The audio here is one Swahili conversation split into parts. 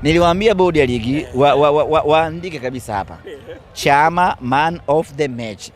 Niliwaambia bodi ya ligi waandike kabisa hapa Chama man of the match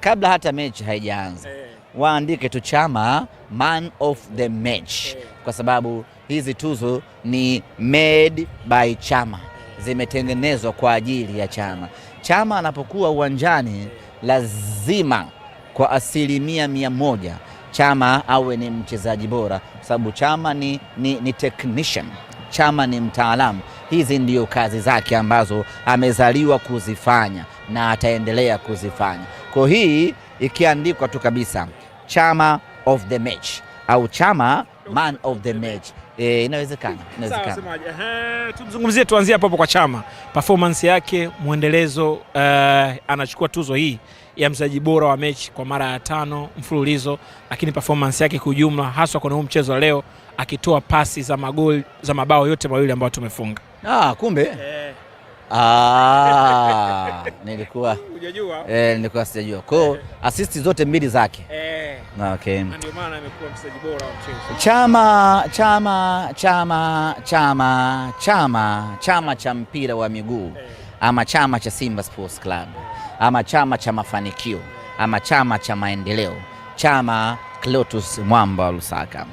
kabla hata mechi haijaanza, waandike tu Chama man of the match, kwa sababu hizi tuzo ni made by Chama, zimetengenezwa kwa ajili ya Chama. Chama anapokuwa uwanjani lazima kwa 100% Chama awe ni mchezaji bora, kwa sababu Chama ni technician, Chama ni mtaalamu. Hizi ndio kazi zake ambazo amezaliwa kuzifanya na ataendelea kuzifanya. Kwa hii ikiandikwa tu kabisa Chama of the match au Chama man of the match, inawezekana. Tumzungumzie, tuanzie hapo kwa Chama, performance yake, muendelezo. Anachukua tuzo hii ya mchezaji bora wa mechi kwa mara ya 5 mfululizo, lakini performance yake kwa ujumla, haswa kwenye huu mchezo leo, akitoa pasi za magoli za mabao yote mawili ambayo tumefunga. Kumbe nilikuwa sijajua. Kwa assist zote mbili zake. Okay. Na ndio maana amekuwa mchezaji bora wa mchezo. Chama cha mpira wa miguu, ama chama cha Simba Sports Club, ama chama cha mafanikio, ama chama cha maendeleo, Chama Clatous Mwamba Lusaka.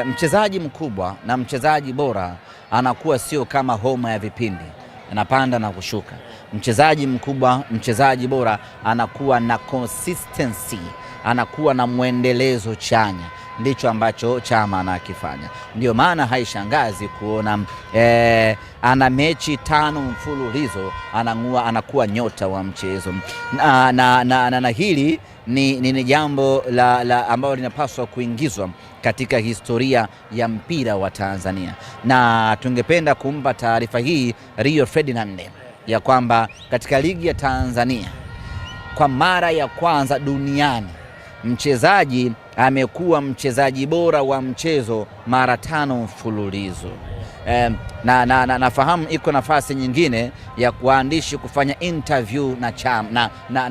Mchezaji mkubwa na mchezaji bora anakuwa sio kama homa ya vipindi, anapanda na kushuka. Mchezaji mkubwa, mchezaji bora anakuwa na consistency, anakuwa na muendelezo chanya. Ndicho ambacho Chama anakifanya. Ndio maana haishangazi kuona ana mechi 5 mfululizo anakuwa nyota wa mchezo. Na hili ni jambo la ambalo linapaswa kuingizwa katika historia ya mpira wa Tanzania. Na tungependa kumpa taarifa hii Rio Ferdinand ya kwamba katika ligi ya Tanzania kwa mara ya kwanza duniani mchezaji amekuwa mchezaji bora wa mchezo mara 5 mfululizo. Nafahamu iko nafasi nyingine ya waandishi kufanya interview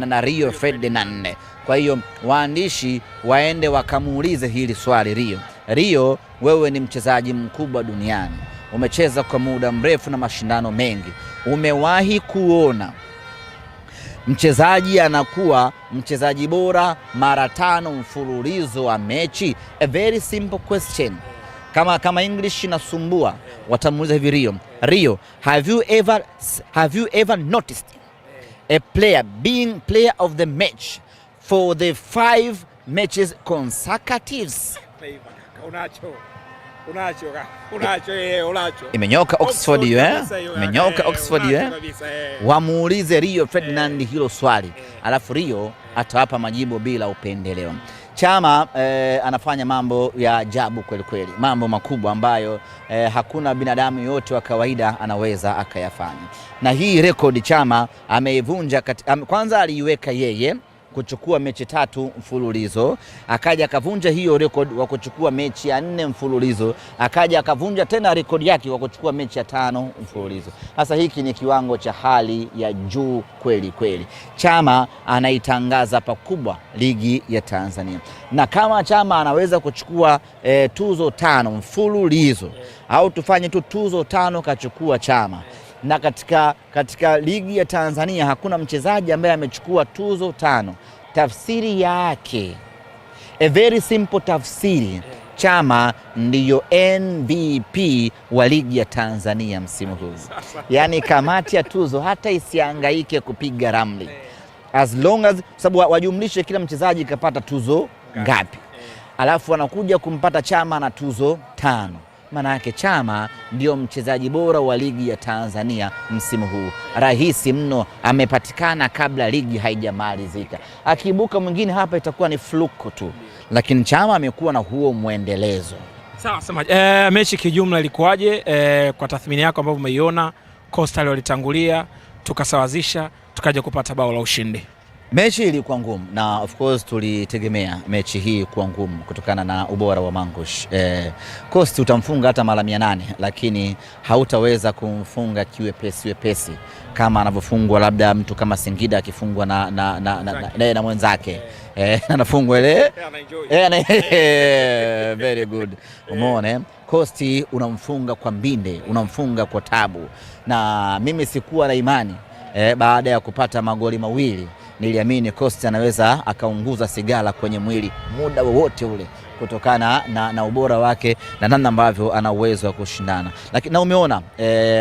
na Rio Ferdinand. Kwa hiyo waandishi waende wakamuulize hili swali Rio, wewe ni mchezaji mkubwa duniani, umecheza kwa muda mrefu na mashindano mengi, umewahi kuona mchezaji anakuwa mchezaji bora mara 5 mfululizo wa mechi? A very simple question. Kama English inasumbua, watamuuliza hivi Rio, have you ever noticed a player being player of the match for the 5 matches consecutives? Imenyoka Oxford imenyoka Oxford Wamuulize Rio Ferdinand hilo swali, alafu Rio atawapa majibu bila upendeleo. Chama anafanya mambo ya ajabu kweli kweli, mambo makubwa ambayo hakuna binadamu yote wa kawaida anaweza akayafanya. Na hii record Chama ameivunja. Kwanza aliiweka yeye kuchukua mechi 3 mfululizo, akaja akavunja hiyo record wa kuchukua mechi ya 4 mfululizo, akaja akavunja tena record yake wa kuchukua mechi ya 5 mfululizo. Sasa hiki ni kiwango cha hali ya juu kweli kweli. Chama anaitangaza pakubwa ligi ya Tanzania, na kama Chama anaweza kuchukua tuzo 5 mfululizo, au tufanye tu tuzo 5 kachukua Chama, na katika ligi ya Tanzania hakuna mchezaji ambaye amechukua tuzo 5. Tafsiri yake, a very simple tafsiri, Chama ndiyo MVP wa ligi ya Tanzania msimu huu. Yani kamati ya tuzo hata isihangaike kupiga ramli, as long as, sababu wajumlishe kila mchezaji kapata tuzo ngapi, alafu wanakuja kumpata Chama na tuzo 5. Maana yake Chama ndio mchezaji bora wa ligi ya Tanzania msimu huu. Rahisi mno, amepatikana kabla ligi haijamalizika. Akiibuka mwingine hapa itakuwa ni fluko tu, lakini Chama amekuwa na huo muendelezo. Sawa, sema mechi kijumla ilikuwaje kwa tathmini yako ambavyo umeiona? Coastal walitangulia, tukasawazisha, tukaja kupata bao la ushindi. Mechi ilikuwa ngumu na of course tulitegemea mechi hii kuwa ngumu kutokana na ubora wa Mangush. Coast utamfunga hata mara 800 lakini hautaweza kumfunga kiwepesi kama anavyofungwa labda mtu kama Singida akifungwa na mwenzake. Anafungwa ile. Very good. Umeona Coast unamfunga kwa mbinde, unamfunga kwa tabu. Na mimi sikuwa na imani baada ya kupata magoli mawili niliamini Coast anaweza akaunguza sigara kwenye mwili muda wowote ule kutokana na ubora wake na namna ambavyo ana uwezo wa kushindana. Lakini na umeona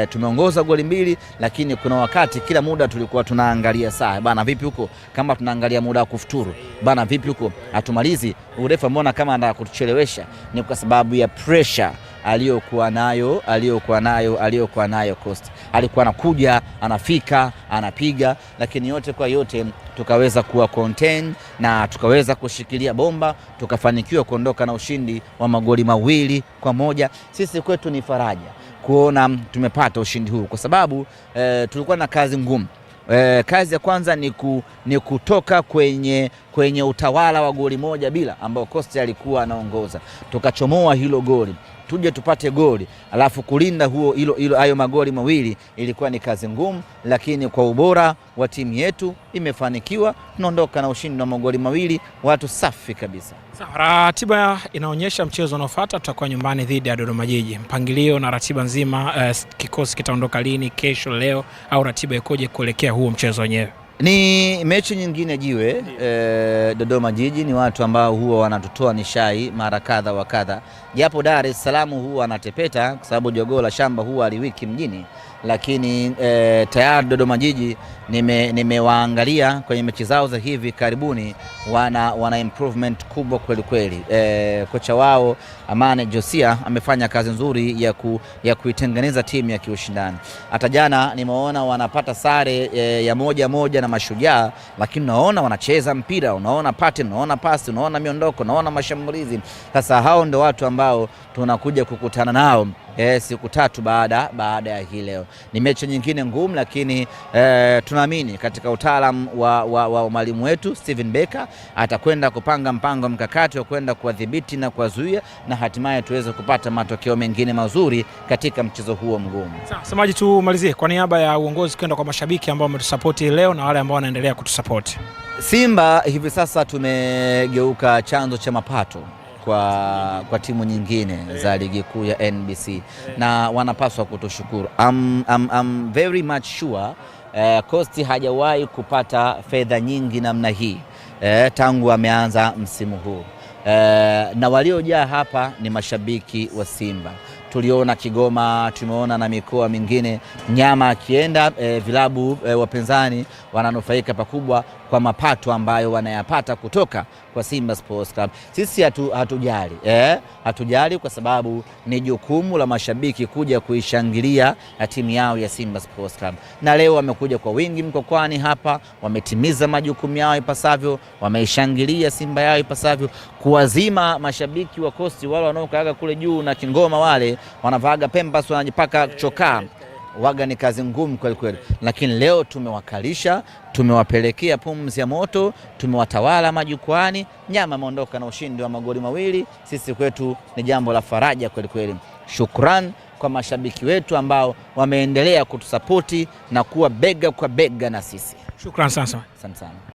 tumeongoza goli 2 lakini kuna wakati kila muda tulikuwa tunaangalia saa. Bana vipi huko? Kama tunaangalia muda wa kufuturu. Bana vipi huko? Atumalizi. Urefa mbona kama anataka kutuchelewesha? Ni kwa sababu ya pressure aliyokuwa nayo Coast. Alikuwa anakuja, anafika, anapiga, lakini yote kwa yote tukaweza kuwa contain na tukaweza kushikilia bomba, tukafanikiwa kuondoka na ushindi wa magoli 2-1. Sisi kwetu ni faraja kuona tumepata ushindi huu kwa sababu tulikuwa na kazi ngumu. Kazi ya kwanza ni kutoka kwenye utawala wa goli 1-0 ambao Coast alikuwa anaongoza. Tukachomoa hilo goli, tuje tupate goli, alafu kulinda hayo magoli 2 ilikuwa ni kazi ngumu, lakini kwa ubora wa timu yetu imefanikiwa. Tunaondoka na ushindi wa magoli 2, watu safi kabisa. Ratiba inaonyesha mchezo unaofuata tutakuwa nyumbani dhidi ya Dodoma Jiji. Mpangilio na ratiba nzima, kikosi kitaondoka lini, kesho, leo, au ratiba ikoje kuelekea huo mchezo wenyewe? Ni mechi nyingine jiwe. Dodoma Jiji ni watu ambao huwa wanatutoa nishai mara kadha wa kadha, japo Dar es Salaam huwa anatepeta kwa sababu jogoo la shamba huwa aliwiki mjini, lakini tayari Dodoma Jiji nimewaangalia kwenye mechi zao za hivi karibuni, wana improvement kubwa kweli kweli. Kocha wao Amane Josia amefanya kazi nzuri ya kuitengeneza timu ya kiushindani. Hata jana nimeona wanapata sare ya 1-1 na Mashujaa, lakini unaona wanacheza mpira, unaona pattern, unaona pasi, unaona miondoko, unaona mashambulizi. Sasa hao ndio watu ambao tunakuja kukutana nao siku 3 baada ya hii leo. Ni mechi nyingine ngumu, lakini tunaamini katika utaalamu wa mwalimu wetu Steven Becker atakwenda kupanga mpango mkakati wa kwenda kuwadhibiti na kuwazuia na hatimaye tuweze kupata matokeo mengine mazuri katika mchezo huo mgumu. Sawa, semaji tumalizie kwa niaba ya uongozi kwenda kwa mashabiki ambao wametusupport leo na wale ambao wanaendelea kutusupport. Simba hivi sasa tumegeuka chanzo cha mapato kwa timu nyingine za ligi kuu ya NBC na wanapaswa kutushukuru. I'm very much sure Coast hajawahi kupata fedha nyingi namna hii tangu ameanza msimu huu. Na waliojaa hapa ni mashabiki wa Simba. Tuliona Kigoma, tumeona na mikoa mingine, nyama akienda vilabu wapinzani wananufaika pakubwa kwa mapato ambayo wanayapata kutoka kwa Simba Sports Club. Sisi hatujali kwa sababu ni jukumu la mashabiki kuja kuishangilia timu yao ya Simba Sports Club. Na leo wamekuja kwa wingi Mkokwani hapa, wametimiza majukumu yao ipasavyo, wameishangilia Simba yao ipasavyo. Kuwazima mashabiki wa Coast wale wanaokaaga kule juu na Kingoma wale wanavaaga pempas wanajipaka chokaa, waga ni kazi ngumu kweli kweli, lakini leo tumewakalisha, tumewapelekea pumzi ya moto, tumewatawala majukwani, nyama ameondoka na ushindi wa magoli 2. Sisi kwetu ni jambo la faraja kweli kweli. Shukran kwa mashabiki wetu ambao wameendelea kutusapoti na kuwa bega kwa bega na sisi. Shukran sana. Asante sana.